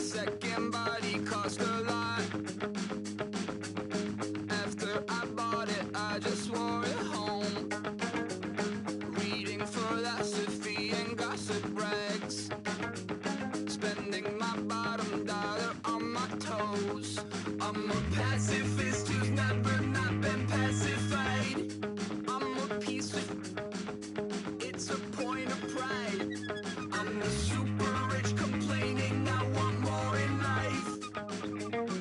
second body cost a lot. After I bought it, I just wore it home. Reading philosophy and gossip rags. Spending my bottom dollar on my toes. I'm a pacifist who's never not been pacified. I'm a piece of... It's a point of pride. I'm the super rich complaining I want more in life.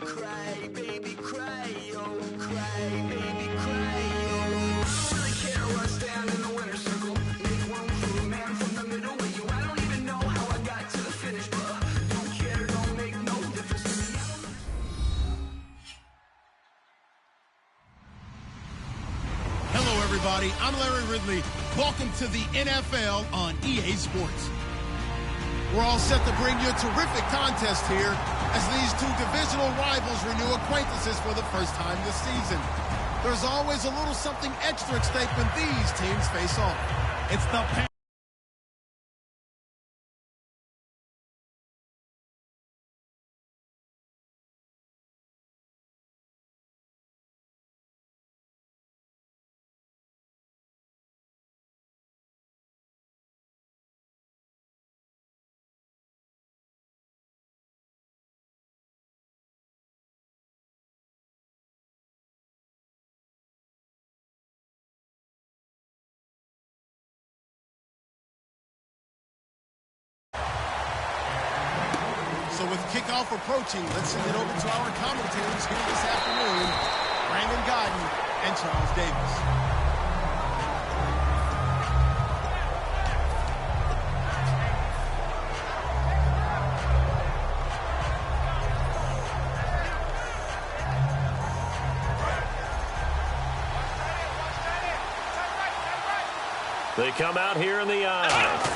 Cry, baby, cry, oh, cry, baby, cry, oh. I don't really care where I stand in the winner's circle. Make room for a man from the middle with you. I don't even know how I got to the finish, but don't care, don't make no difference to me. Hello, everybody. I'm Larry Ridley. Welcome to the NFL on EA Sports. We're all set to bring you a terrific contest here as these two divisional rivals renew acquaintances for the first time this season. There's always a little something extra at stake when these teams face off. It's the So with kickoff approaching, let's send it over to our commentators here this afternoon, Brandon Godden and Charles Davis. They come out here in the eye.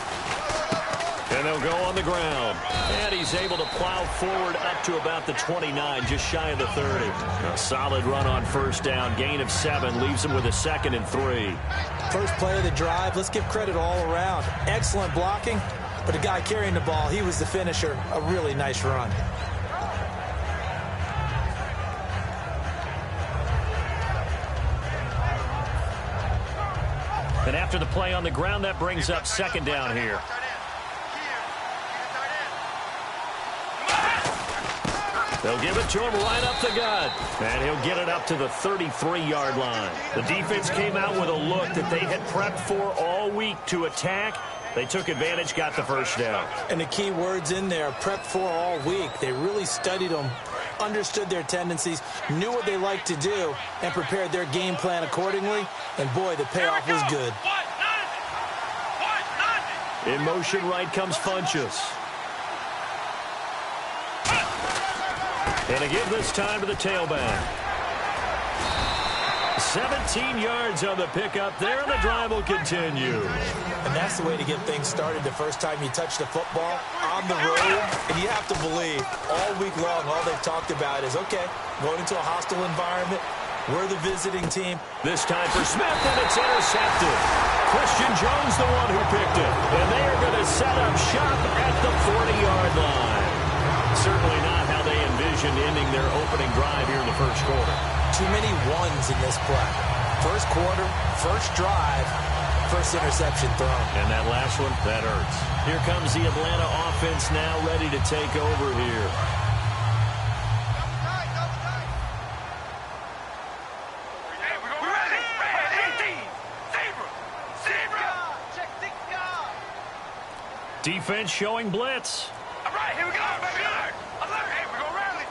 And they'll go on the ground. And he's able to plow forward up to about the 29, just shy of the 30. A solid run on first down. Gain of 7 leaves him with a 2nd and 3. First play of the drive. Let's give credit all around. Excellent blocking. But the guy carrying the ball, he was the finisher. A really nice run. And after the play on the ground, that brings up 2nd down here. They'll give it to him right up the gut. And he'll get it up to the 33-yard line. The defense came out with a look that they had prepped for all week to attack. They took advantage, got the first down. And the key words in there, prepped for all week. They really studied them, understood their tendencies, knew what they liked to do, and prepared their game plan accordingly. And, boy, the payoff was good. In motion right comes Funchess. And a give this time to the tailback. 17 yards on the pickup there, and the drive will continue. And that's the way to get things started the first time you touch the football on the road. And you have to believe all week long, all they've talked about is, okay, going into a hostile environment, we're the visiting team. This time for Smith, and it's intercepted. Christian Jones, the one who picked it. And they are going to set up shop at the 40-yard line. Certainly not how they envisioned ending their opening drive here in the first quarter. Too many ones in this play. First quarter, first drive, first interception thrown. And that last one, that hurts. Here comes the Atlanta offense now ready to take over here. Defense showing blitz. All right, here we go, baby. Alert. Hey, we're going to rally.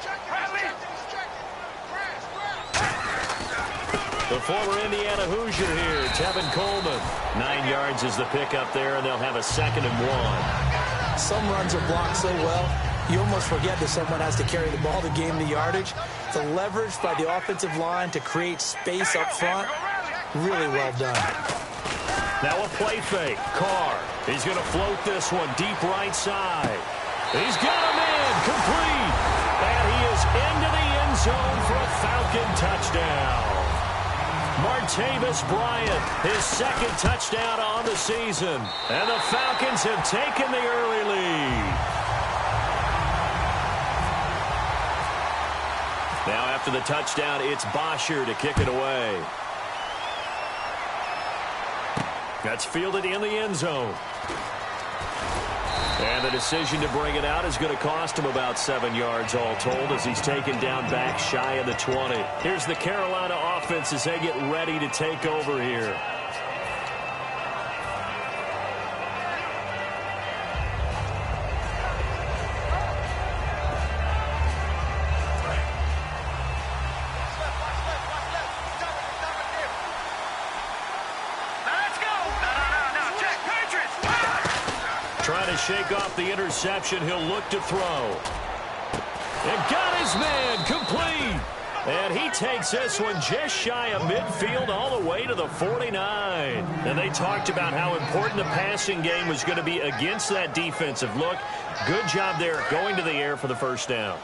The former Indiana Hoosier here, Tevin Coleman. 9 yards is the pickup there, and they'll have a 2nd and 1. Some runs are blocked so well, you almost forget that someone has to carry the ball to gain the yardage. The leverage by the offensive line to create space up front, really well done. Now a play fake. Carr. He's going to float this one deep right side. He's got him in. Complete. And he is into the end zone for a Falcon touchdown. Martavis Bryant, his 2nd touchdown on the season. And the Falcons have taken the early lead. Now after the touchdown, it's Bosher to kick it away. That's fielded in the end zone. And the decision to bring it out is going to cost him about 7 yards all told as he's taken down back shy of the 20. Here's the Carolina offense as they get ready to take over here. Trying to shake off the interception. He'll look to throw. And got his man complete. And he takes this one just shy of midfield all the way to the 49. And they talked about how important the passing game was going to be against that defensive look. Good job there going to the air for the first down.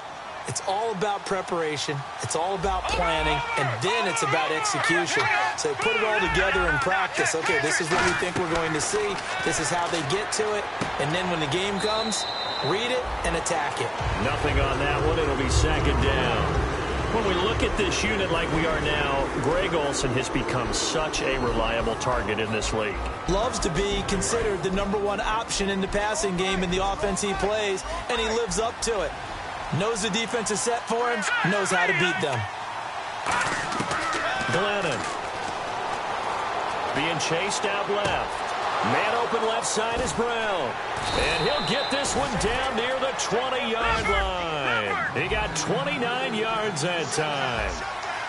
It's all about preparation. It's all about planning. And then it's about execution. So put it all together in practice. Okay, this is what we think we're going to see. This is how they get to it. And then when the game comes, read it and attack it. Nothing on that one. It'll be second down. When we look at this unit like we are now, Greg Olsen has become such a reliable target in this league. Loves to be considered the #1 option in the passing game in the offense he plays, and he lives up to it. Knows the defense is set for him, knows how to beat them. Glennon being chased out left. Man open left side is Brown. And he'll get this one down near the 20-yard line. He got 29 yards that time.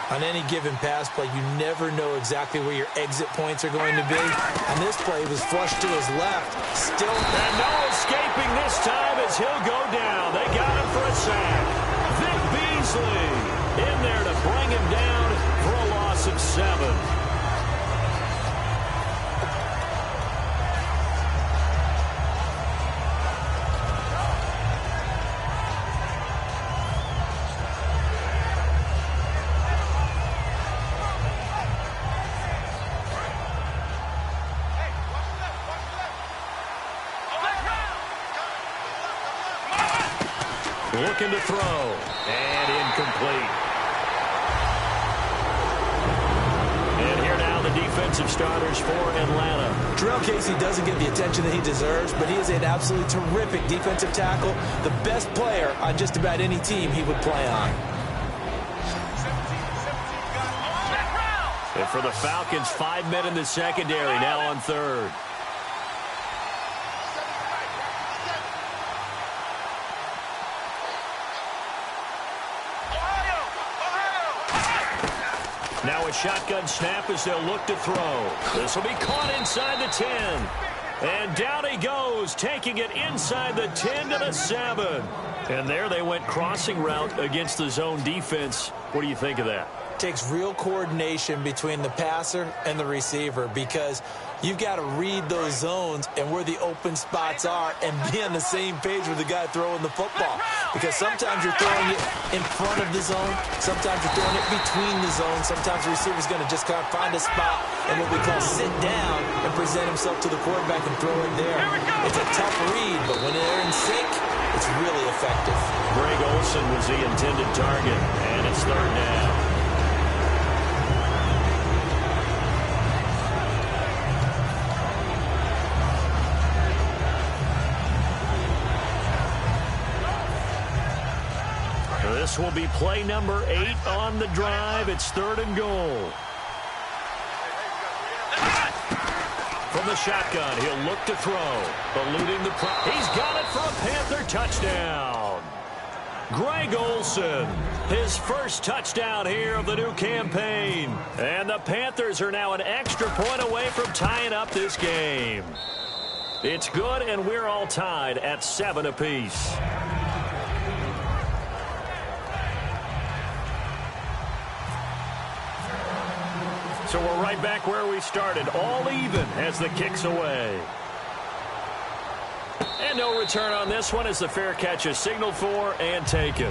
On any given pass play, you never know exactly where your exit points are going to be. And this play was flushed to his left. Still. And no escaping this time as he'll go down. They got him for a sack. Vic Beasley in there to bring him down for a loss of 7. Looking to throw, and incomplete. And here now the defensive starters for Atlanta. Terrell Casey doesn't get the attention that he deserves, but he is an absolutely terrific defensive tackle, the best player on just about any team he would play on. And for the Falcons, 5 men in the secondary, now on third. Now a shotgun snap as they'll look to throw. This will be caught inside the 10. And down he goes, taking it inside the 10 to the 7. And there they went crossing route against the zone defense. What do you think of that? Takes real coordination between the passer and the receiver because you've got to read those zones and where the open spots are and be on the same page with the guy throwing the football. Because sometimes you're throwing it in front of the zone. Sometimes you're throwing it between the zones. Sometimes the receiver's going to just kind of find a spot and what we call sit down and present himself to the quarterback and throw it there. It's a tough read, but when they're in sync, it's really effective. Greg Olsen was the intended target, and it's third down. This will be play number 8 on the drive. It's 3rd and goal. From the shotgun, he'll look to throw. Eluding the he's got it for a Panther touchdown. Greg Olsen, his first touchdown here of the new campaign. And the Panthers are now an extra point away from tying up this game. It's good, and we're all tied at 7 apiece. So we're right back where we started, all even as the kick's away. And no return on this one as the fair catch is signaled for and taken.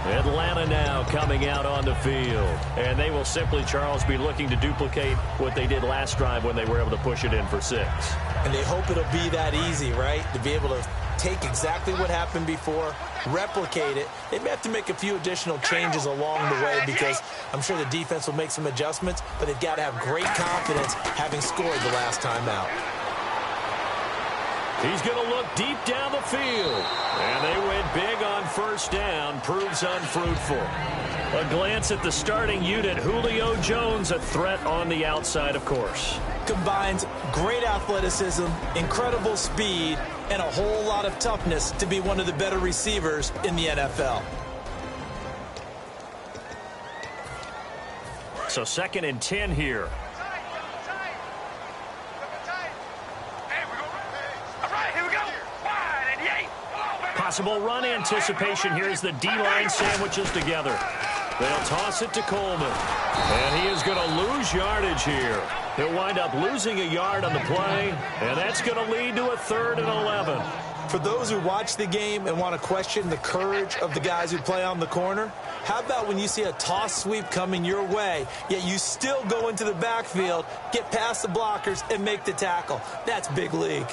Atlanta now coming out on the field. And they will simply, Charles, be looking to duplicate what they did last drive when they were able to push it in for 6. And they hope it'll be that easy, right? To be able to take exactly what happened before, replicate it. They may have to make a few additional changes along the way because I'm sure the defense will make some adjustments, but they've got to have great confidence having scored the last time out. He's going to look deep down the field. And they went big on first down. Proves unfruitful. A glance at the starting unit. Julio Jones, a threat on the outside, of course. Combines great athleticism, incredible speed, and a whole lot of toughness to be one of the better receivers in the NFL. So 2nd and 10 here. Possible run anticipation here as the D-line sandwiches together. They'll toss it to Coleman. And he is going to lose yardage here. He'll wind up losing a yard on the play, and that's going to lead to a 3rd and 11. For those who watch the game and want to question the courage of the guys who play on the corner, how about when you see a toss sweep coming your way, yet you still go into the backfield, get past the blockers, and make the tackle? That's big league.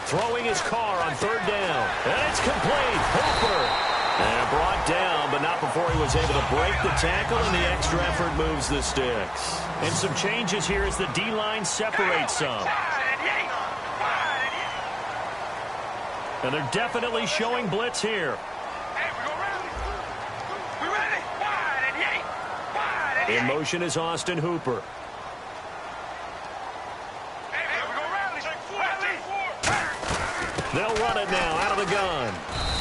Throwing his car on 3rd down. And it's complete. Hooper. And brought down, but not before he was able to break the tackle, and the extra effort moves the sticks. And some changes here as the D-line separates some. And they're definitely showing blitz here. In motion is Austin Hooper. They'll run it now out of the gun.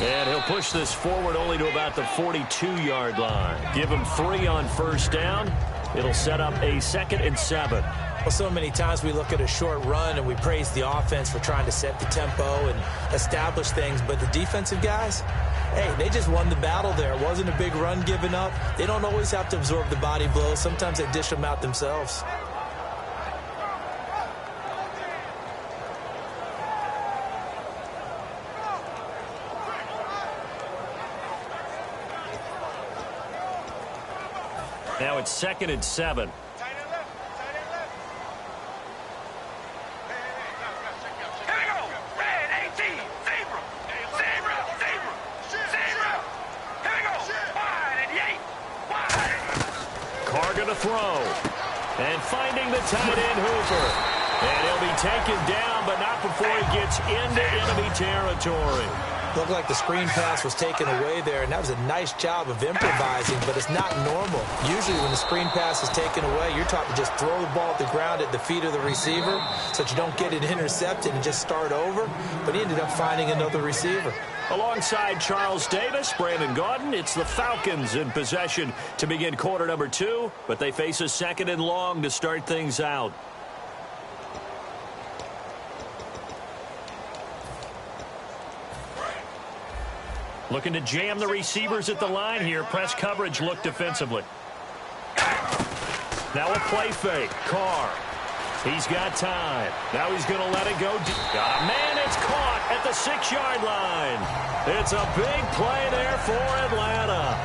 And he'll push this forward only to about the 42-yard line. Give him 3 on first down. It'll set up a 2nd and 7. Well, so many times we look at a short run and we praise the offense for trying to set the tempo and establish things. But the defensive guys, hey, they just won the battle there. It wasn't a big run given up. They don't always have to absorb the body blows. Sometimes they dish them out themselves. Now it's 2nd and 7. Carr going to throw. And finding the tight end, Hooper. And he'll be taken down, but not before he gets into enemy territory. Looked like the screen pass was taken away there, and that was a nice job of improvising, but it's not normal. Usually when the screen pass is taken away, you're taught to just throw the ball at the ground at the feet of the receiver so that you don't get it intercepted and just start over, but he ended up finding another receiver. Alongside Charles Davis, Brandon Gaudin, it's the Falcons in possession to begin quarter number 2, but they face a 2nd and long to start things out. Looking to jam the receivers at the line here. Press coverage look defensively. Now a play fake. Carr. He's got time. Now he's going to let it go. Got a man. It's caught at the 6-yard line. It's a big play there for Atlanta.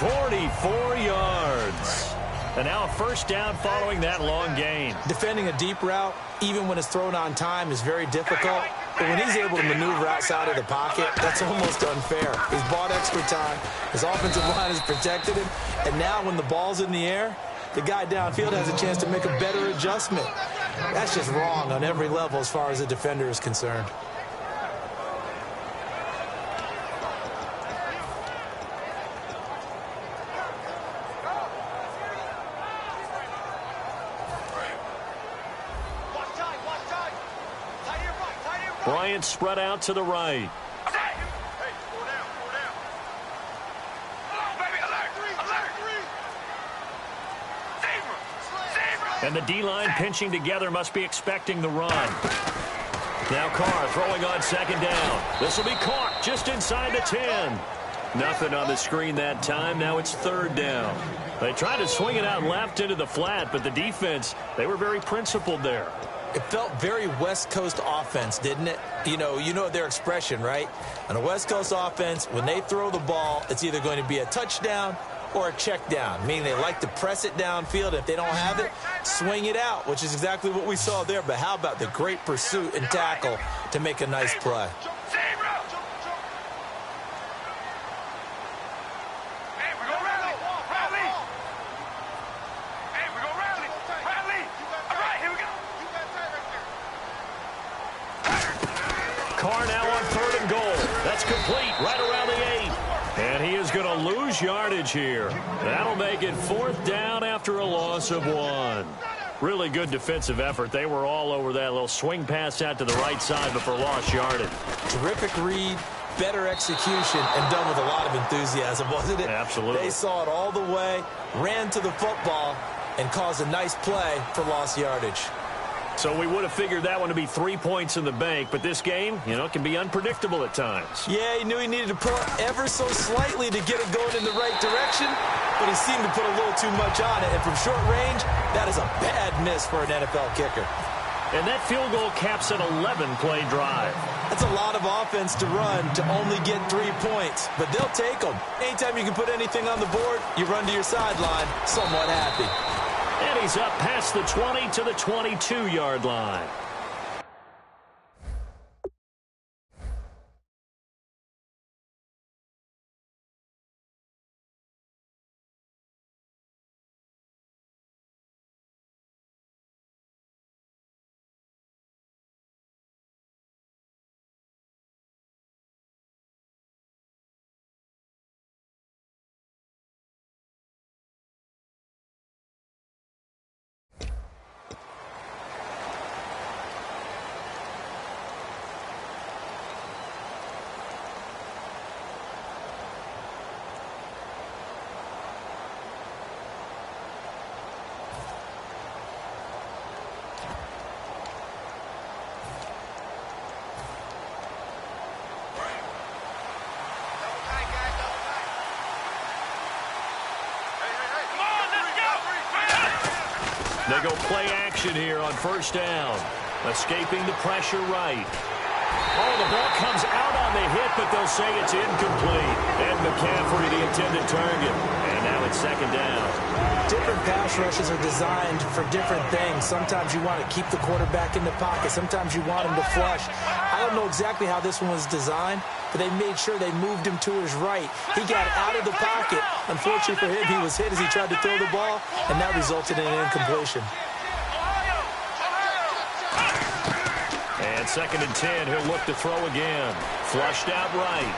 44 yards. And now a first down following that long gain. Defending a deep route, even when it's thrown on time, is very difficult. But when he's able to maneuver outside of the pocket, that's almost unfair. He's bought extra time. His offensive line has protected him. And now when the ball's in the air, the guy downfield has a chance to make a better adjustment. That's just wrong on every level as far as the defender is concerned. Bryant spread out to the right. And the D-line pinching together must be expecting the run. Now Carr throwing on 2nd down. This will be caught just inside the 10. Nothing on the screen that time. Now it's 3rd down. They tried to swing it out left into the flat, but the defense, they were very principled there. It felt very West Coast offense, didn't it? You know their expression, right? On a West Coast offense, when they throw the ball, it's either going to be a touchdown or a check down, meaning they like to press it downfield. If they don't have it, swing it out, which is exactly what we saw there. But how about the great pursuit and tackle to make a nice play? Carr now on 3rd and goal. That's complete right around the 8. And he is going to lose yardage here. That'll make it 4th down after a loss of 1. Really good defensive effort. They were all over that little swing pass out to the right side before lost yardage. Terrific read, better execution, and done with a lot of enthusiasm, wasn't it? Absolutely. They saw it all the way, ran to the football, and caused a nice play for lost yardage. So we would have figured that one to be 3 points in the bank, but this game, can be unpredictable at times. Yeah, he knew he needed to pull it ever so slightly to get it going in the right direction, but he seemed to put a little too much on it, and from short range, that is a bad miss for an NFL kicker. And that field goal caps an 11-play drive. That's a lot of offense to run to only get 3 points, but they'll take them. Anytime you can put anything on the board, you run to your sideline somewhat happy. And he's up past the 20 to the 22-yard line. They go play action here on 1st down. Escaping the pressure right. Oh, the ball comes out on the hit, but they'll say it's incomplete. And McCaffrey, the intended target. And now it's 2nd down. Different pass rushes are designed for different things. Sometimes you want to keep the quarterback in the pocket. Sometimes you want him to flush. I don't know exactly how this one was designed, but they made sure they moved him to his right. He got out of the pocket. Unfortunately for him, he was hit as he tried to throw the ball, and that resulted in an incompletion. And 2nd and 10, he'll look to throw again. Flushed out right.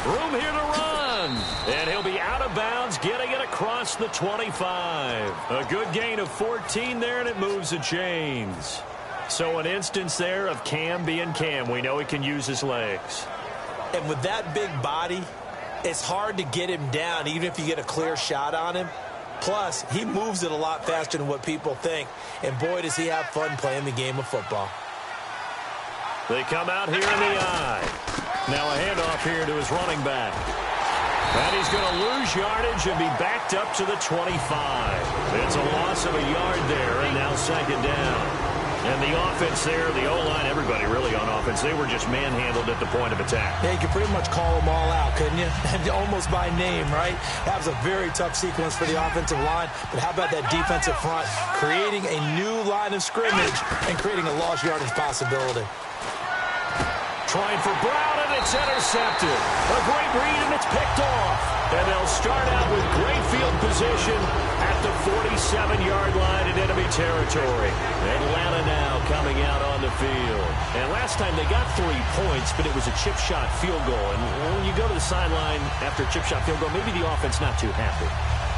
Room here to run. And he'll be out of bounds, getting it across the 25. A good gain of 14 there, and it moves the chains. So an instance there of Cam being Cam. We know he can use his legs. And with that big body, it's hard to get him down, even if you get a clear shot on him. Plus, he moves it a lot faster than what people think. And boy, does he have fun playing the game of football. They come out here in the eye. Now a handoff here to his running back. And he's going to lose yardage and be backed up to the 25. It's a loss of a yard there, and now 2nd down. And the offense there, the O-line, everybody really on offense, they were just manhandled at the point of attack. Yeah, you could pretty much call them all out, couldn't you? Almost by name, right? That was a very tough sequence for the offensive line. But how about that defensive front creating a new line of scrimmage and creating a lost yardage possibility? Trying for Brown, and it's intercepted. A great read, and it's picked off. And they'll start out with great field position at the 47-yard line in enemy territory. Atlanta now coming out on the field. And last time they got 3 points, but it was a chip shot field goal. And when you go to the sideline after a chip shot field goal, maybe the offense not too happy.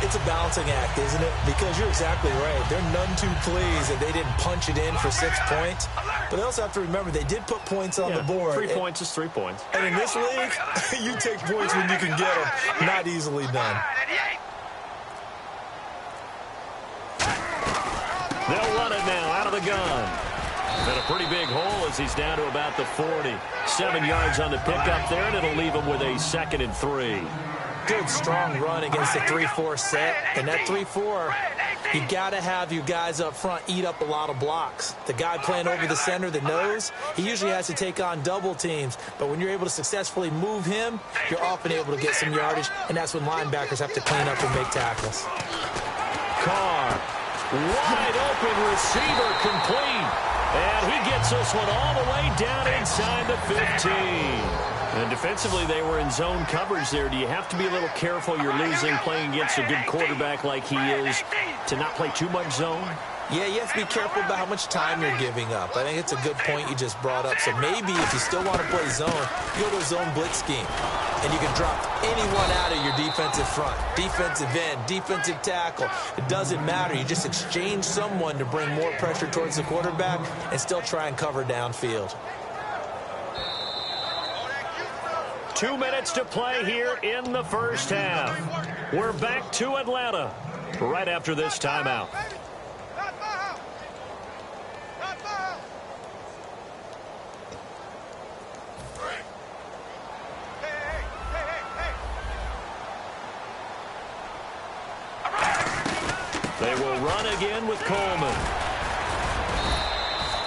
It's a balancing act, isn't it? Because you're exactly right. They're none too pleased that they didn't punch it in for 6 points. But they also have to remember they did put points on the board. 3 points is 3 points. And in this league, you take points when you can get them. Not easily done. They'll run it now out of the gun. And a pretty big hole as he's down to about the 40. 7 yards on the pickup there, and it'll leave him with a 2nd and 3. Good, strong run against the 3-4 set. And that 3-4, You got to have your guys up front eat up a lot of blocks. The guy playing over the center, the nose, he usually has to take on double teams. But when you're able to successfully move him, you're often able to get some yardage, and that's when linebackers have to clean up and make tackles. Carr, wide open receiver, complete. And he gets this one all the way down inside the 15. And defensively, they were in zone coverage there. Do you have to be a little careful? You're losing playing against a good quarterback like he is to not play too much zone? Yeah, you have to be careful about how much time you're giving up. I think it's a good point you just brought up. So maybe if you still want to play zone, you go to a zone blitz scheme. And you can drop anyone out of your defensive front, defensive end, defensive tackle. It doesn't matter. You just exchange someone to bring more pressure towards the quarterback and still try and cover downfield. 2 minutes to play here in the first half. We're back to Atlanta right after this timeout. They will run again with Coleman.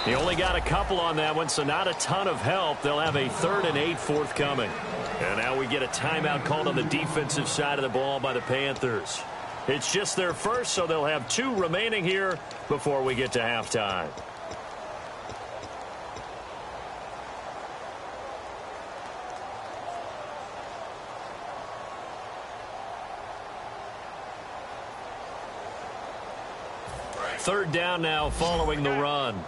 He only got a couple on that one, so not a ton of help. They'll have a 3rd and 8 forthcoming. And now we get a timeout called on the defensive side of the ball by the Panthers. It's just their first, so they'll have 2 remaining here before we get to halftime. Third down now following the run.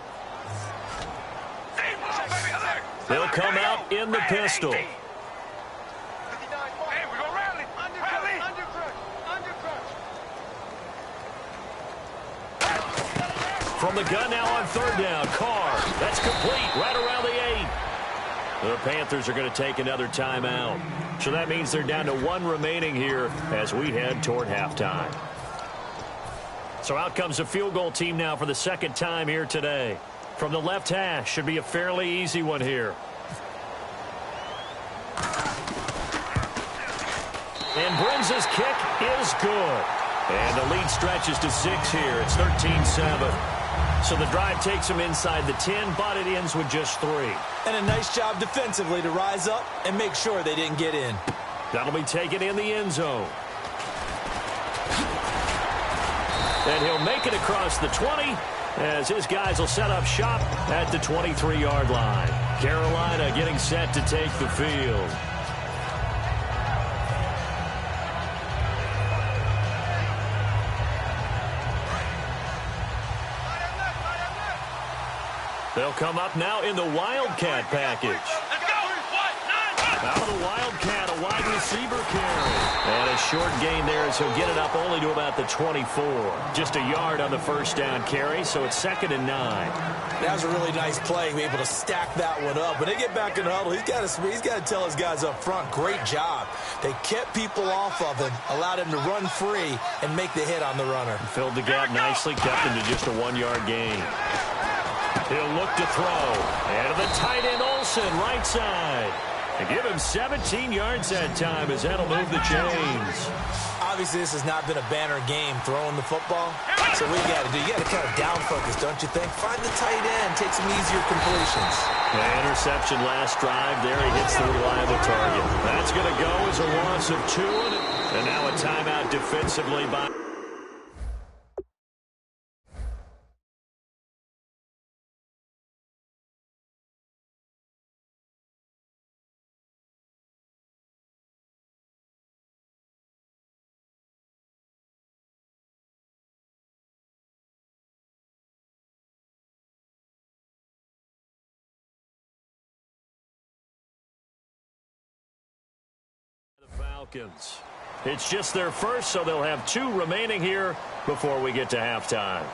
They'll come out in the pistol. From the gun now on 3rd down. Carr. That's complete right around the 8. The Panthers are going to take another timeout. So that means they're down to 1 remaining here as we head toward halftime. So out comes the field goal team now for the 2nd time here today. From the left hash, should be a fairly easy one here. And Brins' kick is good. And the lead stretches to 6 here. It's 13-7. So the drive takes them inside the 10, but it ends with just 3. And a nice job defensively to rise up and make sure they didn't get in. That'll be taken in the end zone. And he'll make it across the 20 as his guys will set up shop at the 23-yard line. Carolina getting set to take the field. They'll come up now in the Wildcat package. Out of the Wildcat, a wide receiver carry. And a short gain there as he'll get it up only to about the 24. Just a yard on the first down carry, so it's 2nd and 9. That was a really nice play, be able to stack that one up. When they get back in the huddle, he's got to tell his guys up front, great job. They kept people off of him, allowed him to run free, and make the hit on the runner. Filled the gap nicely, kept him to just a 1-yard gain. He'll look to throw. And to the tight end, Olsen, right side. And give him 17 yards that time as that'll move the chains. Obviously, this has not been a banner game throwing the football. So what you got to do, you got to kind of down focus, don't you think? Find the tight end, take some easier completions. The interception last drive there. He hits the reliable target. That's going to go as a loss of 2. And now a timeout defensively by... Falcons. It's just their first, so they'll have 2 remaining here before we get to halftime.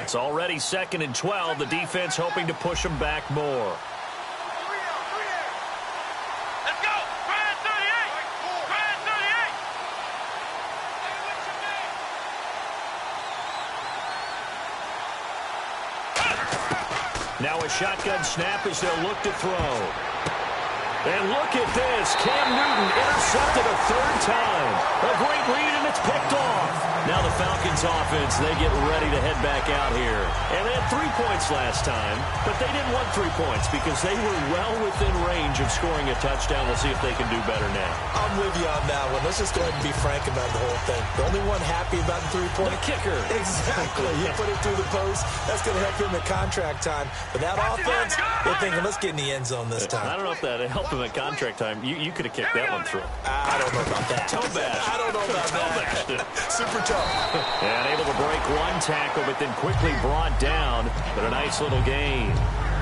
It's already 2nd and 12. The defense hoping to push them back more. Let's go! shotgun snap as they'll look to throw. And look at this. Cam Newton intercepted a third time. A great read, and it's picked off. Now the Falcons offense, they get ready to head back out here. And they had 3 points last time, but they didn't want 3 points because they were well within range of scoring a touchdown. We'll see if they can do better now. I'm with you on that one. Let's just go ahead and be frank about the whole thing. The only one happy about the 3-point. The kicker. Exactly. You put it through the post. That's going to help him at contract time. But that offense, they're thinking, let's get in the end zone this time. I don't know if that helped him at contract time. You could have kicked that one through. I don't know about that. Toe bash. I don't know about that. Super tough. And able to break one tackle, but then quickly brought down. But a nice little gain.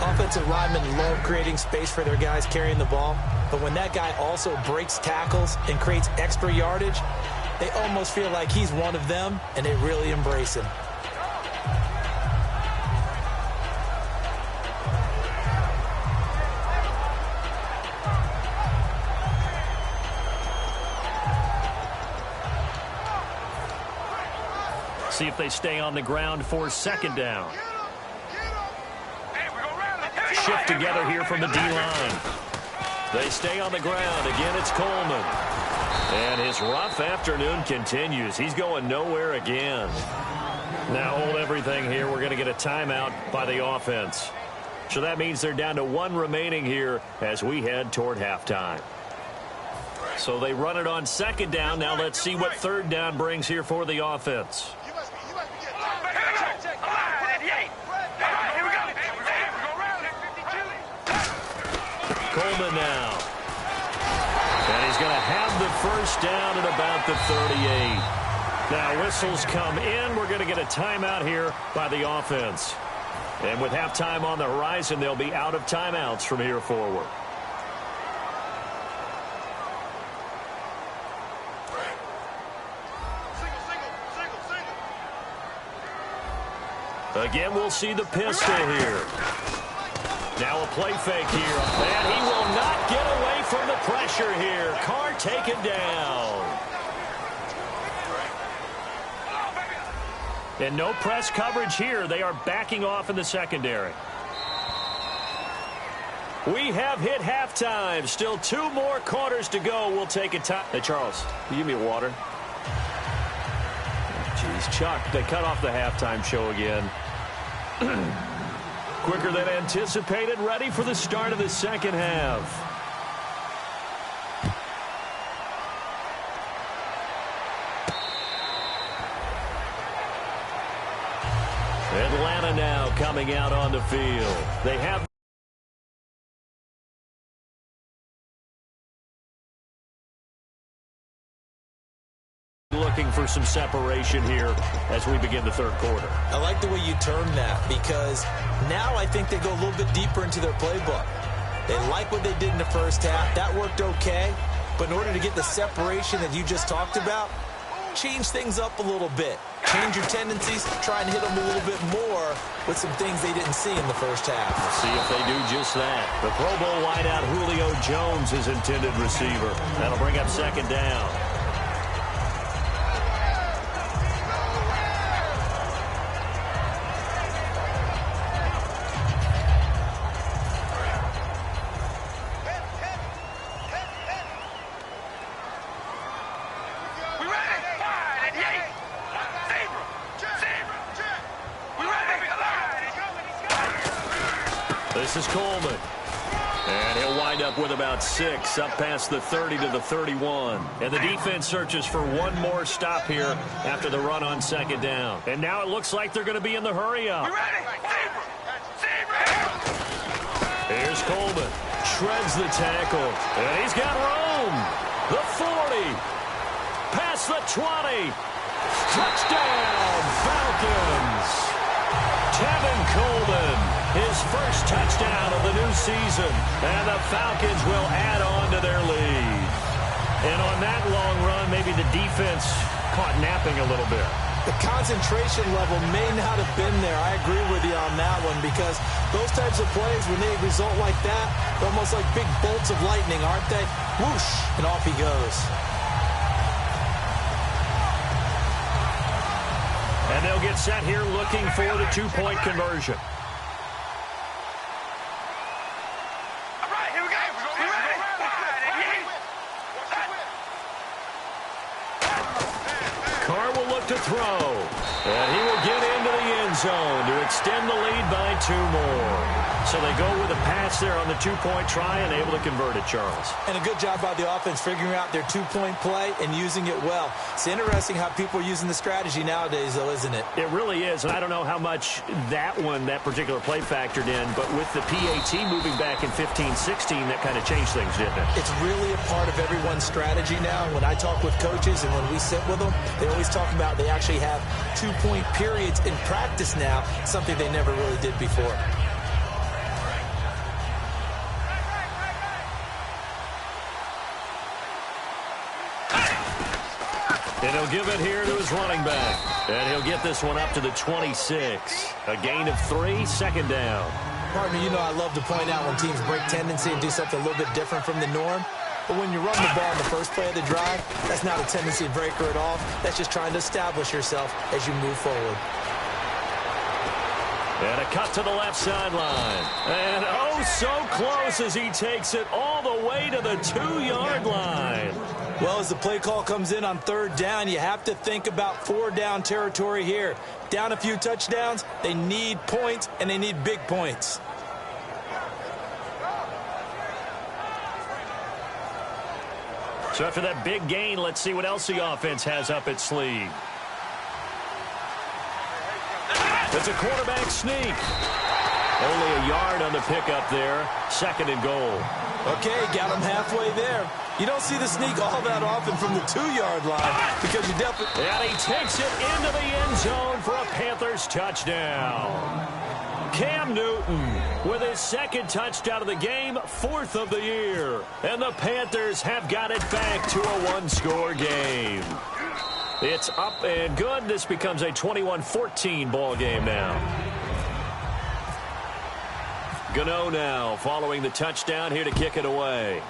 Offensive linemen love creating space for their guys carrying the ball. But when that guy also breaks tackles and creates extra yardage, they almost feel like he's one of them, and they really embrace him. See if they stay on the ground for second down. Shift together here from the D-line. They stay on the ground. Again, it's Coleman. And his rough afternoon continues. He's going nowhere again. Now hold everything here. We're going to get a timeout by the offense. So that means they're down to 1 remaining here as we head toward halftime. So they run it on second down. Now let's see what third down brings here for the offense. Coleman now. And he's going to have the first down at about the 38. Now whistles come in. We're going to get a timeout here by the offense. And with halftime on the horizon, they'll be out of timeouts from here forward. Again, we'll see the pistol here. Now a play fake here. And he will not get away from the pressure here. Carr taken down. And no press coverage here. They are backing off in the secondary. We have hit halftime. Still 2 more quarters to go. We'll take a time. Hey, Charles, will you give me a water? Jeez, Chuck, they cut off the halftime show again. Quicker than anticipated, ready for the start of the second half. Atlanta now coming out on the field. They have looking for some separation here as we begin the third quarter. I like the way you termed that because now I think they go a little bit deeper into their playbook. They like what they did in the first half. That worked okay. But in order to get the separation that you just talked about, change things up a little bit. Change your tendencies, try and hit them a little bit more with some things they didn't see in the first half. We'll see if they do just that. The Pro Bowl wideout Julio Jones is intended receiver. That'll bring up second down. This is Coleman. And he'll wind up with about 6, up past the 30 to the 31. And the defense searches for one more stop here after the run on second down. And now it looks like they're going to be in the hurry-up. Here's Coleman. Shreds the tackle. And he's got room. The 40. Past the 20. Touchdown, Falcons. Tevin Coleman. His first touchdown of the new season. And the Falcons will add on to their lead. And on that long run, maybe the defense caught napping a little bit. The concentration level may not have been there. I agree with you on that one because those types of plays, when they result like that, they're almost like big bolts of lightning, aren't they? Whoosh, and off he goes. And they'll get set here looking for the 2-point conversion. right, here we go. You ready? Carr will look to throw, and he will get into the end zone to extend the lead by 2 more. So they go with a pass there on the 2-point try and able to convert it, Charles. And a good job by the offense figuring out their 2-point play and using it well. It's interesting how people are using the strategy nowadays, though, isn't it? It really is, and I don't know how much that particular play factored in, but with the PAT moving back in 15-16, that kind of changed things, didn't it? It's really a part of everyone's strategy now. When I talk with coaches and when we sit with them, they always talk about they actually have 2-point periods in practice now, something they never really did before. And he'll give it here to his running back. And he'll get this one up to the 26. A gain of 3, second down. Partner, you know I love to point out when teams break tendency and do something a little bit different from the norm. But when you run the ball in the first play of the drive, that's not a tendency breaker at all. That's just trying to establish yourself as you move forward. And a cut to the left sideline. And oh, so close as he takes it all the way to the 2-yard line. Well, as the play call comes in on 3rd down, you have to think about 4-down territory here. Down a few touchdowns, they need points, and they need big points. So after that big gain, let's see what else the offense has up its sleeve. It's a quarterback sneak. Only a yard on the pickup there. 2nd and goal. Okay, got him halfway there. You don't see the sneak all that often from the 2-yard line because you definitely... And he takes it into the end zone for a Panthers touchdown. Cam Newton with his 2nd touchdown of the game, 4th of the year. And the Panthers have got it back to a 1-score game. It's up and good. This becomes a 21-14 ball game now. Gano now following the touchdown here to kick it away.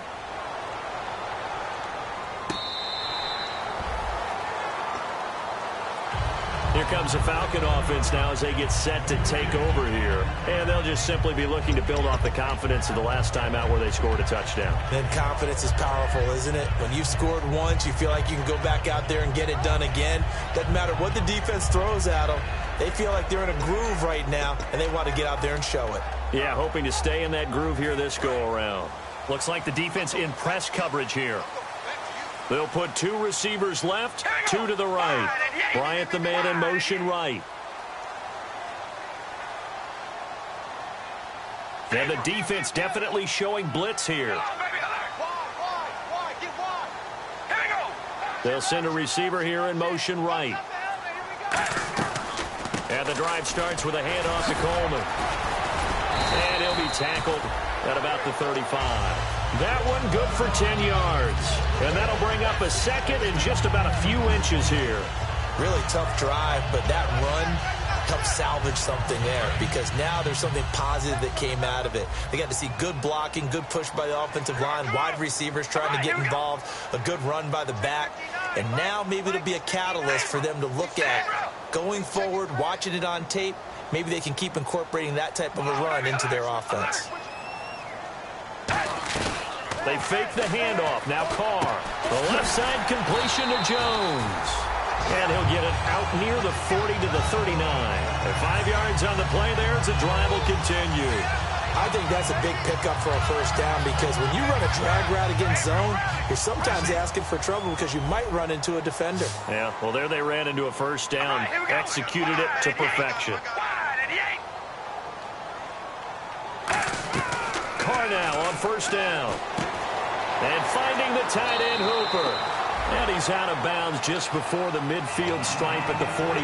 Here comes the Falcon offense now as they get set to take over here. And they'll just simply be looking to build off the confidence of the last time out where they scored a touchdown. And confidence is powerful, isn't it? When you've scored once, you feel like you can go back out there and get it done again. Doesn't matter what the defense throws at them. They feel like they're in a groove right now, and they want to get out there and show it. Yeah, hoping to stay in that groove here this go-around. Looks like the defense in press coverage here. They'll put 2 receivers left, 2 to the right. Bryant the man in motion right. And the defense definitely showing blitz here. They'll send a receiver here in motion right. And the drive starts with a handoff to Coleman. And he'll be tackled at about the 35. That one good for 10 yards. And that'll bring up a 2nd and just about a few inches here. Really tough drive, but that run helped salvage something there because now there's something positive that came out of it. They got to see good blocking, good push by the offensive line, wide receivers trying to get involved, a good run by the back. And now maybe it'll be a catalyst for them to look at going forward, watching it on tape. Maybe they can keep incorporating that type of a run into their offense. They fake the handoff. Now Carr. The left side completion to Jones. And he'll get it out near the 40 to the 39. And 5 yards on the play there as the drive will continue. I think that's a big pickup for a 1st down because when you run a drag route against zone, you're sometimes asking for trouble because you might run into a defender. Yeah, well, there they ran into a 1st down. Executed it to perfection. Carr now on 1st down. And finding the tight end Hooper. And he's out of bounds just before the midfield stripe at the 49.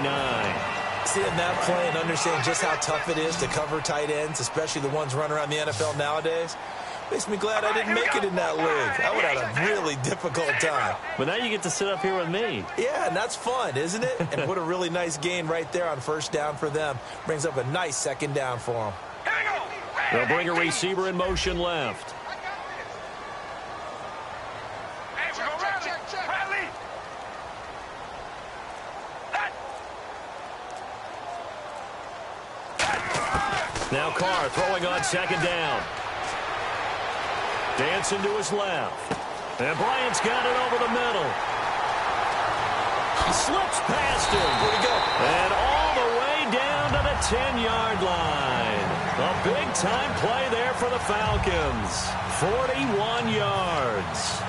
Seeing that play and understanding just how tough it is to cover tight ends, especially the ones running around the NFL nowadays, makes me glad I didn't make it in that league. I would have had a really difficult time. But now you get to sit up here with me. Yeah, and that's fun, isn't it? And what a really nice gain right there on 1st down for them. Brings up a nice 2nd down for them. They'll bring a receiver in motion left. Now Carr throwing on 2nd down. Dancing to his left. And Bryant's got it over the middle. He slips past him. Where'd he go? And all the way down to the 10-yard line. A big-time play there for the Falcons. 41 yards.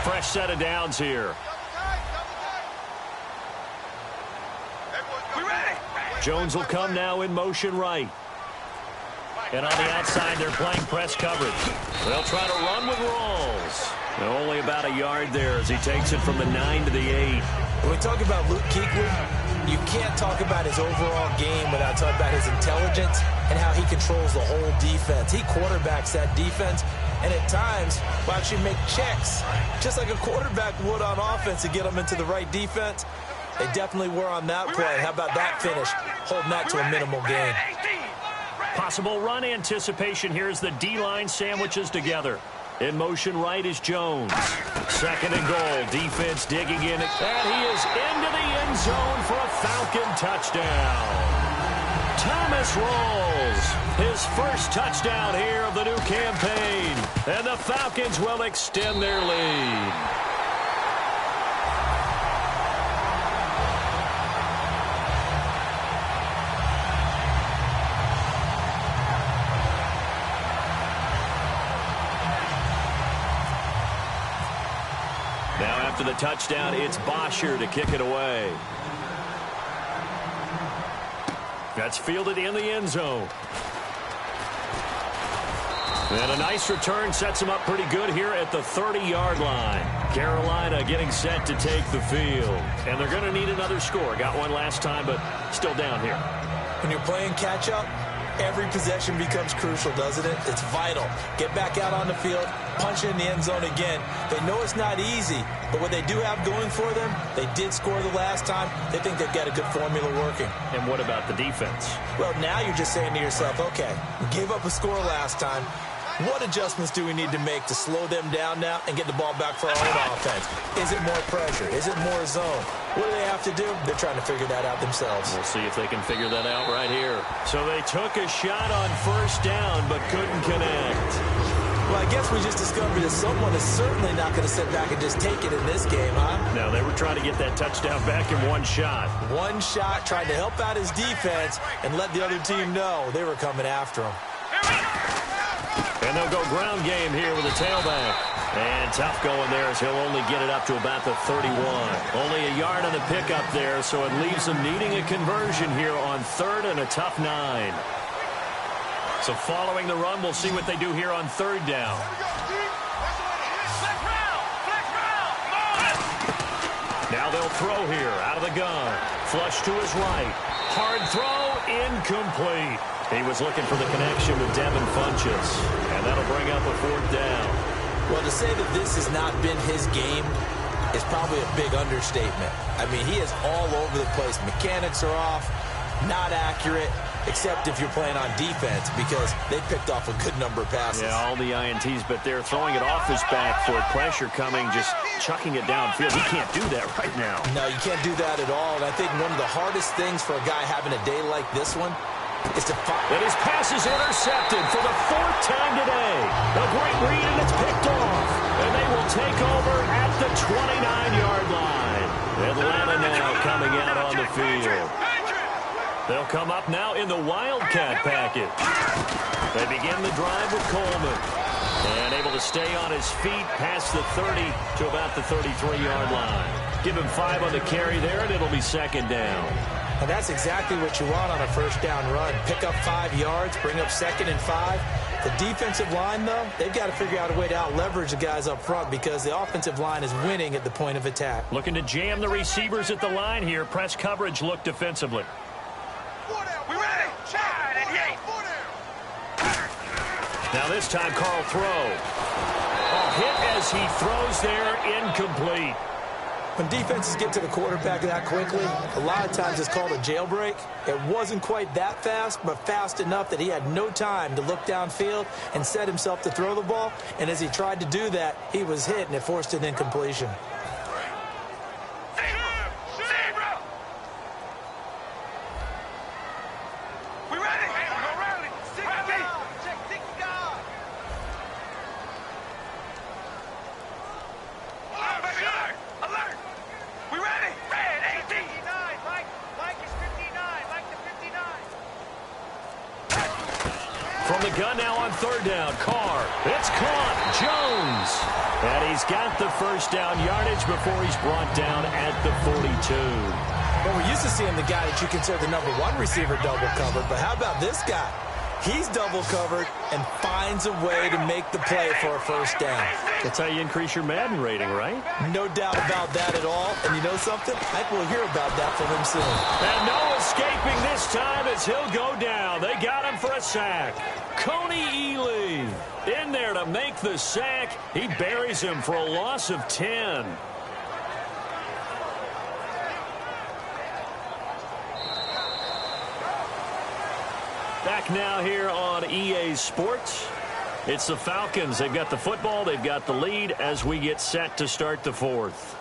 Fresh set of downs here. Jones will come now in motion right. And on the outside, they're playing press coverage. They'll try to run with Rawls. Only about a yard there as he takes it from the 9 to the 8. When we talk about Luke Kuechly, you can't talk about his overall game without talking about his intelligence and how he controls the whole defense. He quarterbacks that defense, and at times will actually make checks, just like a quarterback would on offense to get them into the right defense. They definitely were on that play. How about that finish, holding that to a minimal gain? Possible run anticipation here as the D-line sandwiches together. In motion right is Jones. Second and goal. Defense digging in. And he is into the end zone for a Falcon touchdown. Thomas Rawls, his first touchdown here of the new campaign. And the Falcons will extend their lead. Now after the touchdown, it's Bosher to kick it away. That's fielded in the end zone. And a nice return sets him up pretty good here at the 30-yard line. Carolina getting set to take the field. And they're going to need another score. Got one last time, but still down here. When you're playing catch-up, every possession becomes crucial, doesn't it? It's vital. Get back out on the field, punch it in the end zone again. They know it's not easy, but what they do have going for them, they did score the last time. They think they've got a good formula working. And what about the defense? Well, now you're just saying to yourself, okay, we gave up a score last time. What adjustments do we need to make to slow them down now and get the ball back for our own offense? Is it more pressure? Is it more zone? What do they have to do? They're trying to figure that out themselves. We'll see if they can figure that out right here. So they took a shot on first down but couldn't connect. Well, I guess we just discovered that someone is certainly not going to sit back and just take it in this game, huh? No, they were trying to get that touchdown back in one shot. One shot, trying to help out his defense and let the other team know they were coming after him. And they'll go ground game here with a tailback. And tough going there as he'll only get it up to about the 31. Only a yard on the pickup there, so it leaves them needing a conversion here on 3rd and a tough 9. So following the run, we'll see what they do here on 3rd down. Now they'll throw here out of the gun. Flush to his right. Hard throw, incomplete. He was looking for the connection with Devin Funchess, and that'll bring up a 4th down. Well, to say that this has not been his game is probably a big understatement. I mean, he is all over the place. Mechanics are off, not accurate, except if you're playing on defense, because they picked off a good number of passes. Yeah, all the INTs, but they're throwing it off his back for pressure coming, just chucking it downfield. He can't do that right now. No, you can't do that at all. And I think one of the hardest things for a guy having a day like this one is to find. And his pass is intercepted for the 4th time today. A great read, and it's picked off. And they will take over at the 29-yard line. Atlanta now coming out on the field. They'll come up now in the Wildcat package. They begin the drive with Coleman. And able to stay on his feet past the 30 to about the 33-yard line. Give him 5 on the carry there, and it'll be 2nd down. And that's exactly what you want on a first down run. Pick up 5 yards, bring up 2nd and 5. The defensive line, though, they've got to figure out a way to out-leverage the guys up front because the offensive line is winning at the point of attack. Looking to jam the receivers at the line here. Press coverage look defensively. We ready? Now this time, Carl throw. A hit as he throws there, incomplete. When defenses get to the quarterback that quickly, a lot of times it's called a jailbreak. It wasn't quite that fast, but fast enough that he had no time to look downfield and set himself to throw the ball. And as he tried to do that, he was hit, and it forced an incompletion. From the gun now on third down. Carr. It's caught. Jones. And he's got the first down yardage before he's brought down at the 42. Well, we're used to seeing the guy that you consider the number one receiver double covered, but how about this guy? He's double covered and finds a way to make the play for a first down. That's how you increase your Madden rating, right? No doubt about that at all. And you know something? I think we'll hear about that from him soon. And no escaping this time as he'll go down. They got him for a sack. Coney Ely in there to make the sack. He buries him for a loss of 10. Back now here on EA Sports. It's the Falcons. They've got the football. They've got the lead as we get set to start the fourth.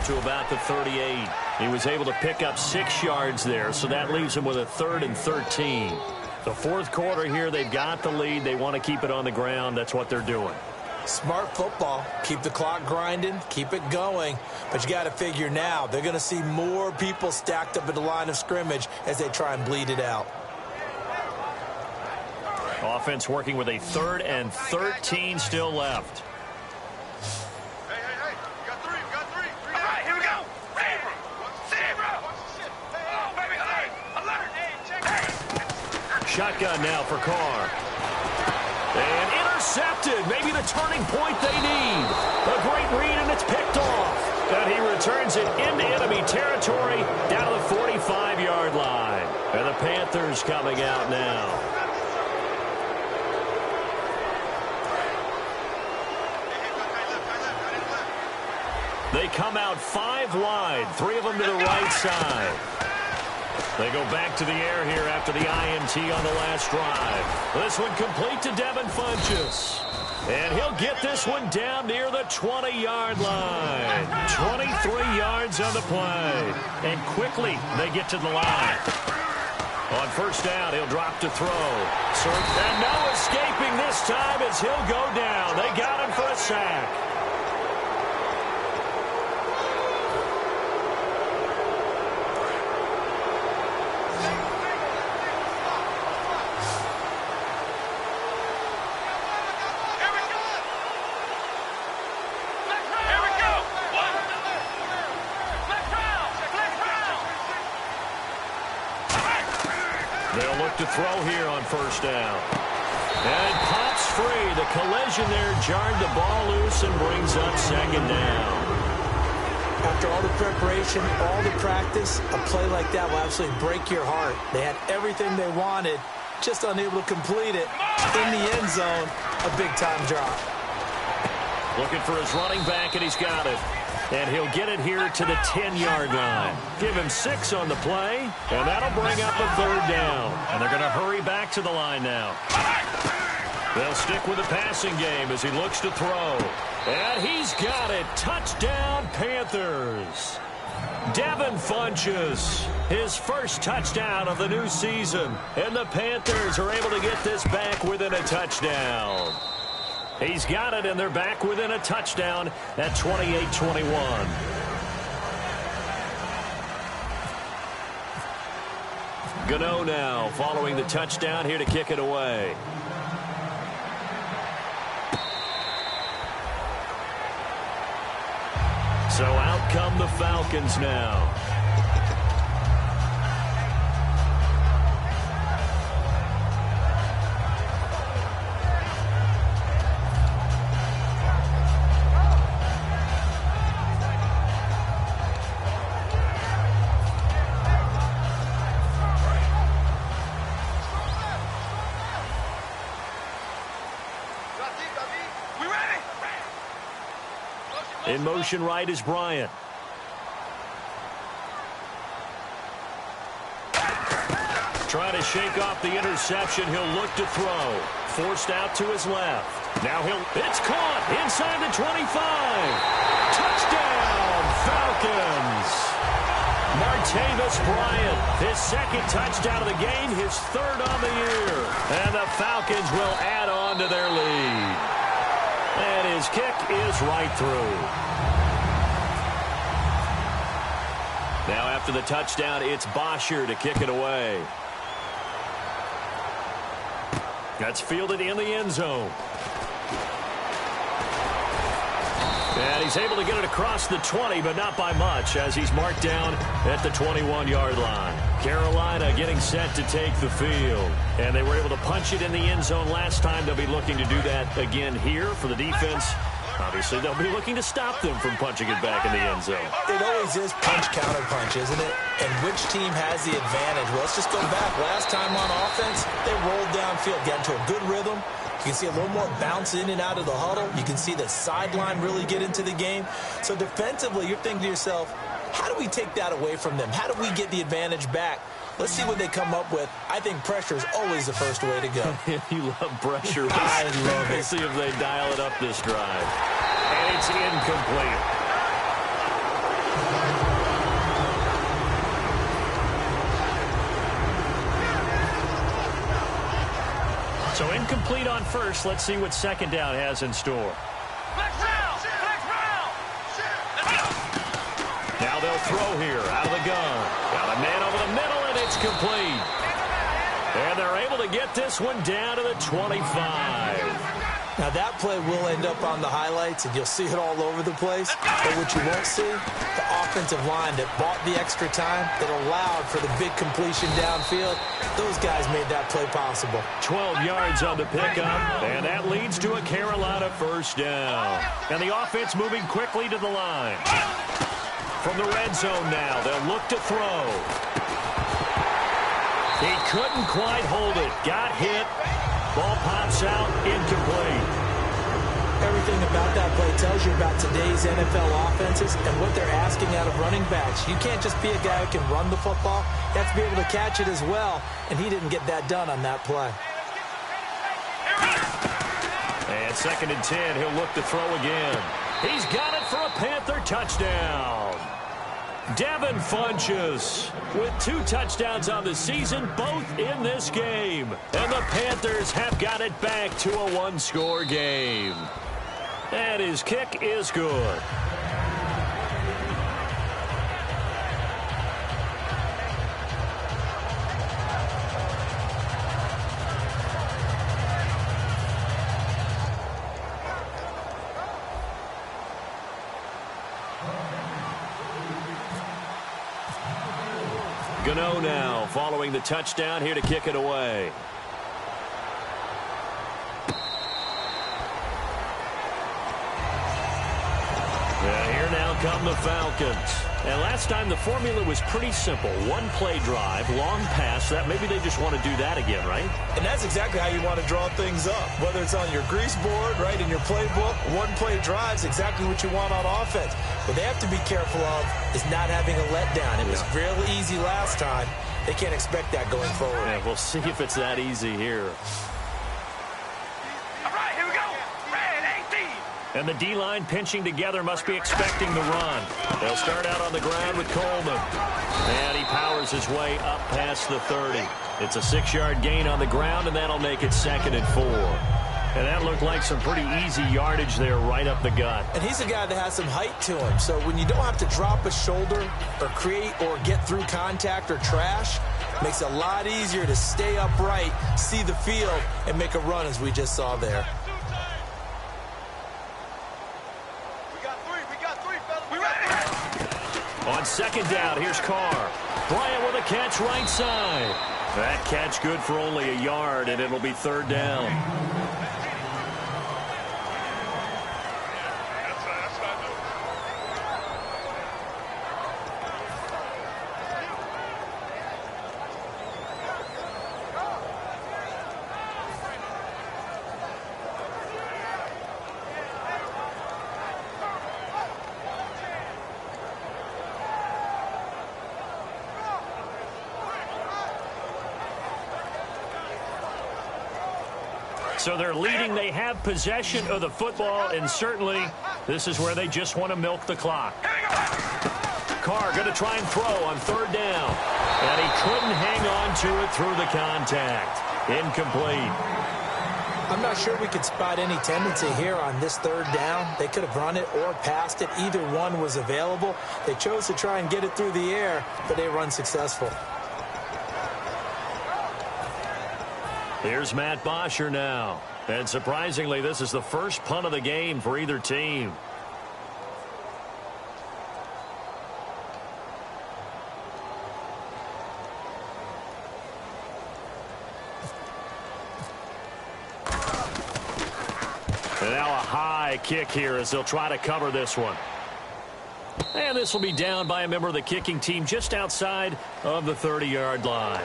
To about the 38. He was able to pick up 6 yards there, so that leaves him with a 3rd and 13. The fourth quarter here, they've got the lead. They want to keep it on the ground. That's what they're doing. Smart football. Keep the clock grinding. Keep it going. But you got to figure now, they're going to see more people stacked up at the line of scrimmage as they try and bleed it out. Offense working with a 3rd and 13 still left. Shotgun now for Carr. And intercepted. Maybe the turning point they need. A great read, and it's picked off. And he returns it into enemy territory down to the 45-yard line. And the Panthers coming out now. They come out 5 wide, 3 of them to the right side. They go back to the air here after the INT on the last drive. This one complete to Devin Funchess. And he'll get this one down near the 20-yard line. 23 yards on the play. And quickly they get to the line. On first down, he'll drop to throw. And no escaping this time as he'll go down. They got him for a sack. They'll look to throw here on first down. And pops free. The collision there jarred the ball loose and brings up second down. After all the preparation, all the practice, a play like that will absolutely break your heart. They had everything they wanted, just unable to complete it. In the end zone, a big-time drop. Looking for his running back, and he's got it. And he'll get it here to the 10-yard line. Give him 6 on the play, and that'll bring up a 3rd down. And they're going to hurry back to the line now. They'll stick with the passing game as he looks to throw. And he's got it. Touchdown, Panthers. Devin Funchess, his first touchdown of the new season. And the Panthers are able to get this back within a touchdown. He's got it, and they're back within a touchdown at 28-21. Gano now following the touchdown here to kick it away. So out come the Falcons now. In motion right is Bryant. Trying to shake off the interception. He'll look to throw. Forced out to his left. Now it's caught inside the 25. Touchdown, Falcons. Martavis Bryant, his second touchdown of the game, his third on the year. And the Falcons will add on to their lead. And his kick is right through. Now after the touchdown, it's Bosher to kick it away. That's fielded in the end zone. And he's able to get it across the 20, but not by much, as he's marked down at the 21-yard line. Carolina getting set to take the field. And they were able to punch it in the end zone last time. They'll be looking to do that again here for the defense. Obviously, they'll be looking to stop them from punching it back in the end zone. It always is punch-counter-punch, isn't it? And which team has the advantage? Well, let's just go back. Last time on offense, they rolled downfield, got into a good rhythm. You can see a little more bounce in and out of the huddle. You can see the sideline really get into the game. So defensively, you're thinking to yourself, how do we take that away from them? How do we get the advantage back? Let's see what they come up with. I think pressure is always the first way to go. You love pressure. I love it. Let's see if they dial it up this drive. And it's incomplete. So incomplete on first. Let's see what second down has in store. Now they'll throw here out of the gun. Got a man over the middle, and it's complete. And they're able to get this one down to the 25. Now that play will end up on the highlights, and you'll see it all over the place. But what you won't see, the offensive line that bought the extra time, that allowed for the big completion downfield, those guys made that play possible. 12 yards on the pickup, and that leads to a Carolina first down. And the offense moving quickly to the line. From the red zone now, they'll look to throw. He couldn't quite hold it. Got hit. Ball pops out, incomplete. Everything about that play tells you about today's NFL offenses and what they're asking out of running backs. You can't just be a guy who can run the football. You have to be able to catch it as well, and he didn't get that done on that play. And 2nd and 10, he'll look to throw again. He's got it for a Panther touchdown. Devin Funchess with 2 touchdowns on the season, both in this game. And the Panthers have got it back to a 1-score game. And his kick is good. Gano now following the touchdown here to kick it away. And here now come the Falcons. And last time the formula was pretty simple. 1-play drive, long pass. That maybe they just want to do that again, right? And that's exactly how you want to draw things up. Whether it's on your grease board, right, in your playbook, 1-play drive is exactly what you want on offense. What they have to be careful of is not having a letdown. It was real easy last time. They can't expect that going forward. Yeah, we'll see if it's that easy here. All right, here we go. Red 18. And the D-line pinching together must be expecting the run. They'll start out on the ground with Coleman. And he powers his way up past the 30. It's a 6-yard gain on the ground, and that'll make it 2nd and 4. And that looked like some pretty easy yardage there right up the gut. And he's a guy that has some height to him. So when you don't have to drop a shoulder or create or get through contact or trash, it makes it a lot easier to stay upright, see the field, and make a run as we just saw there. We got 3. On second down, here's Carr. Bryant with a catch right side. That catch good for only a yard, and it'll be third down. So they're leading. They have possession of the football, and certainly this is where they just want to milk the clock. Carr going to try and throw on third down. And he couldn't hang on to it through the contact. Incomplete. I'm not sure we could spot any tendency here on this third down. They could have run it or passed it. Either one was available. They chose to try and get it through the air, but they were unsuccessful. Here's Matt Bosher now. And surprisingly, this is the first punt of the game for either team. And now a high kick here as they'll try to cover this one. And this will be down by a member of the kicking team just outside of the 30-yard line.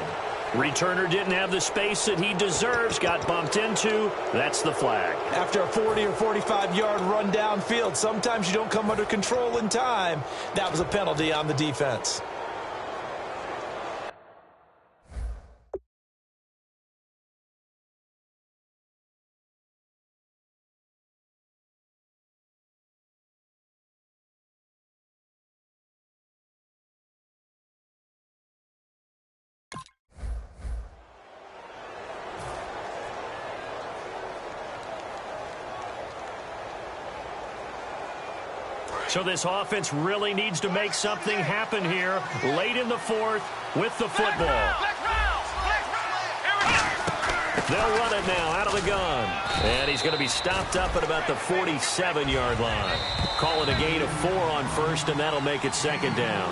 Returner didn't have the space that he deserves, got bumped into. That's the flag. After a 40 or 45-yard run downfield, sometimes you don't come under control in time. That was a penalty on the defense. So this offense really needs to make something happen here late in the fourth with the football. They'll run it now out of the gun. And he's going to be stopped up at about the 47-yard line. Call it a gain of 4 on first, and that'll make it second down.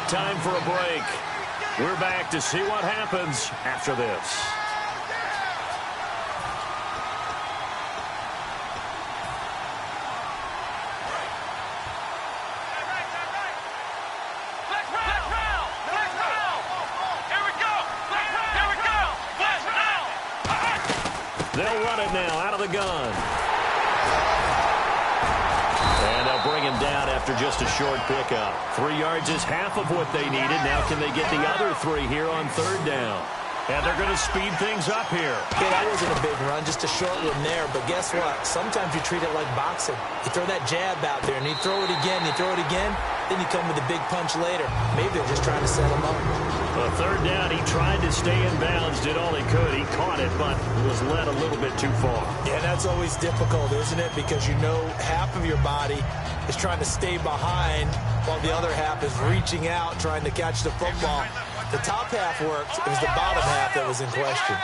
Time for a break. We're back to see what happens after this. They'll run it now out of the gun. And they'll bring him down after just a short pickup. 3 yards is half of what they needed. Now can they get the other 3 here on third down? And they're going to speed things up here. Yeah, that wasn't a big run, just a short one there. But guess what? Sometimes you treat it like boxing. You throw that jab out there, and you throw it again, you throw it again, then you come with a big punch later. Maybe they're just trying to set him up. Well, third down, he tried to stay in bounds, did all he could. He caught it, but was led a little bit too far. Yeah, that's always difficult, isn't it? Because you know half of your body is trying to stay behind while the other half is reaching out, trying to catch the football. The top half worked. It was the bottom half that was in question.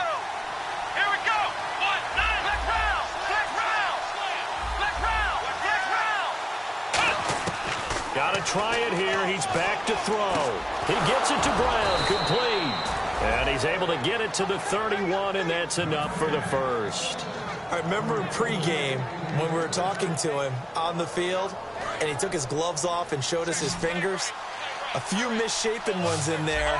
Here we go. Black round. Got to try it here. He's back to throw. He gets it to Brown, complete. And he's able to get it to the 31, and that's enough for the first. I remember in pregame when we were talking to him on the field, and he took his gloves off and showed us his fingers. A few misshapen ones in there,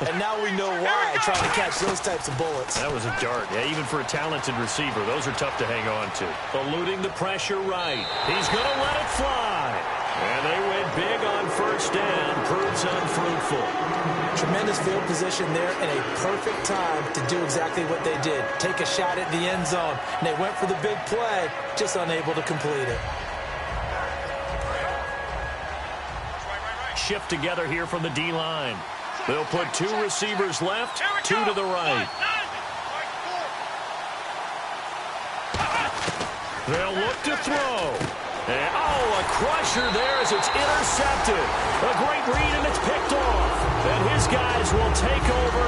and now we know why, trying to catch those types of bullets. That was a dart. Yeah, even for a talented receiver, those are tough to hang on to. Eluding the pressure right. He's going to let it fly. And they went big on first down. Proves unfruitful. Tremendous field position there and a perfect time to do exactly what they did. Take a shot at the end zone. And they went for the big play, just unable to complete it. Shift together here from the D-line. They'll put 2 receivers left, 2 to the right. They'll look to throw. And, a crusher there as it's intercepted. A great read, and it's picked off. And his guys will take over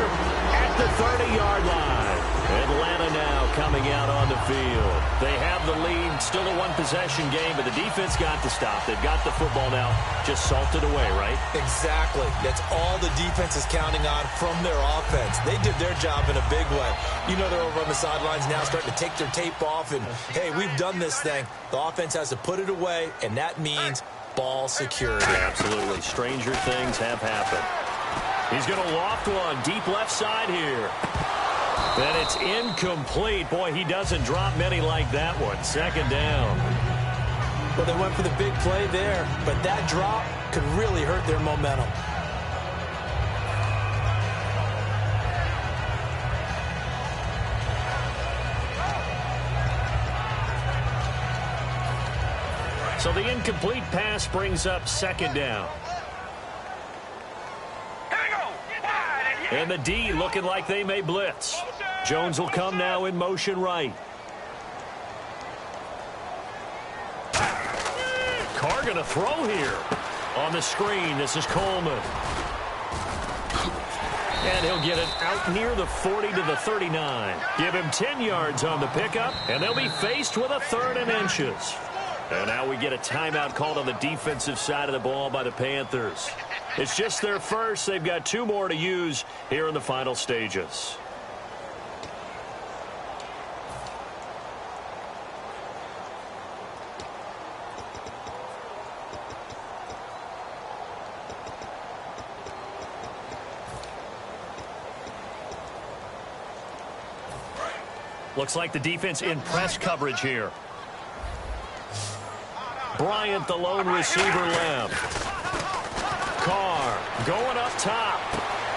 at the 30-yard line. Atlanta now coming out on the field. They have the lead, still a one-possession game, but the defense got to stop. They've got the football now, just salted away, right? Exactly. That's all the defense is counting on from their offense. They did their job in a big way. You know they're over on the sidelines now starting to take their tape off, and, hey, we've done this thing. The offense has to put it away, and that means ball security. Absolutely. Stranger things have happened. He's going to loft one deep left side here. And it's incomplete. Boy, he doesn't drop many like that one. Second down. Well, they went for the big play there, but that drop could really hurt their momentum. So the incomplete pass brings up second down. And the D looking like they may blitz. Jones will come now in motion right. Carr going to throw here. On the screen, this is Coleman. And he'll get it out near the 40 to the 39. Give him 10 yards on the pickup, and they'll be faced with a 3rd and inches. And now we get a timeout called on the defensive side of the ball by the Panthers. It's just their first. They've got 2 more to use here in the final stages. Looks like the defense in press coverage here. Bryant, the lone receiver left. Carr going up top.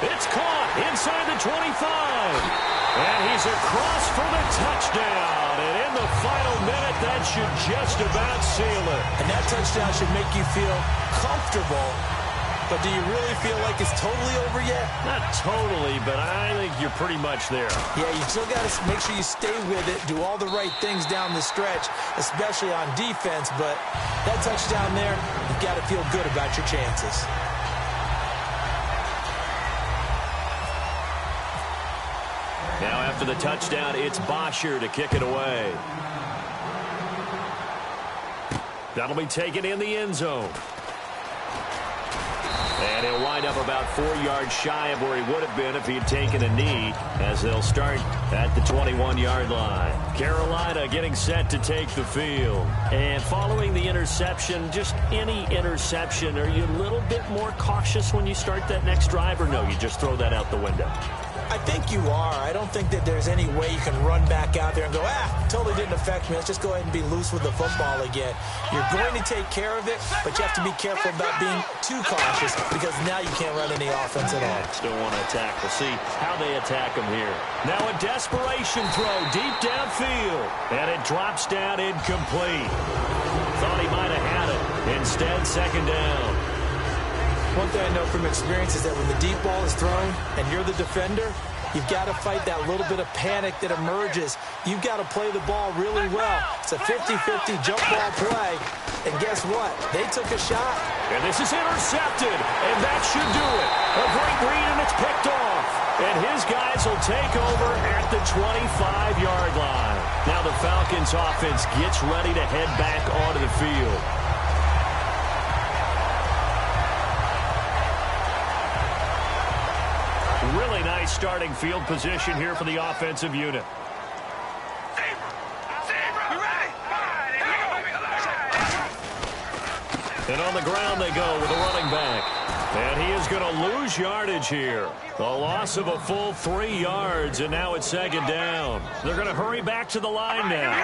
It's caught inside the 25. And he's across for the touchdown. And in the final minute, that should just about seal it. And that touchdown should make you feel comfortable. But do you really feel like it's totally over yet? Not totally, but I think you're pretty much there. Yeah, you still got to make sure you stay with it, do all the right things down the stretch, especially on defense. But that touchdown there, you've got to feel good about your chances. Now after the touchdown, it's Bosher to kick it away. That'll be taken in the end zone. And he'll wind up about 4 yards shy of where he would have been if he had taken a knee, as they'll start at the 21-yard line. Carolina getting set to take the field. And following the interception, just any interception, are you a little bit more cautious when you start that next drive, or no, you just throw that out the window? I think you are. I don't think that there's any way you can run back out there and go, totally didn't affect me. Let's just go ahead and be loose with the football again. You're going to take care of it, but you have to be careful about being too cautious because now you can't run any offense at all. Still want to attack. We'll see how they attack him here. Now a desperation throw deep downfield, and it drops down incomplete. Thought he might have had it. Instead, second down. One thing I know from experience is that when the deep ball is thrown and you're the defender, you've got to fight that little bit of panic that emerges. You've got to play the ball really well. It's a 50-50 jump ball play. And guess what? They took a shot. And this is intercepted. And that should do it. A great read, and it's picked off. And his guys will take over at the 25-yard line. Now the Falcons offense gets ready to head back onto the field. Really nice starting field position here for the offensive unit. And on the ground they go with a running back. And he is going to lose yardage here. A loss of a full 3 yards, and now it's second down. They're going to hurry back to the line now.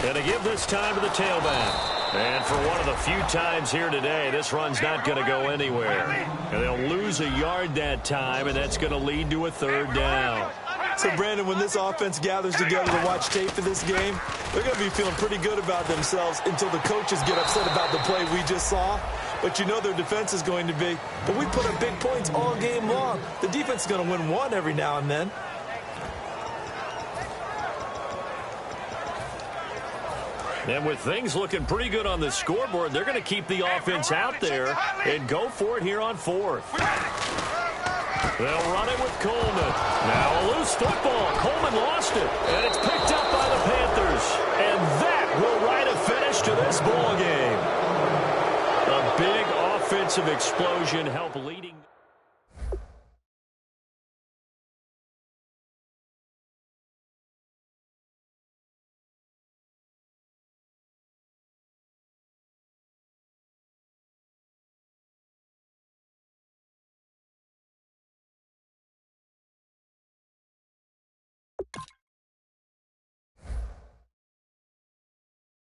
And to give this time to the tailback. And for one of the few times here today, this run's not going to go anywhere. And they'll lose a yard that time, and that's going to lead to a third down. So, Brandon, when this offense gathers together to watch tape for this game, they're going to be feeling pretty good about themselves until the coaches get upset about the play we just saw. But you know their defense is going to be. But we put up big points all game long. The defense is going to win one every now and then. And with things looking pretty good on the scoreboard, they're going to keep the offense out there and go for it here on fourth. They'll run it with Coleman. Now a loose football. Coleman lost it. And it's picked up by the Panthers. And that will write a finish to this ball game. A big offensive explosion helped leading.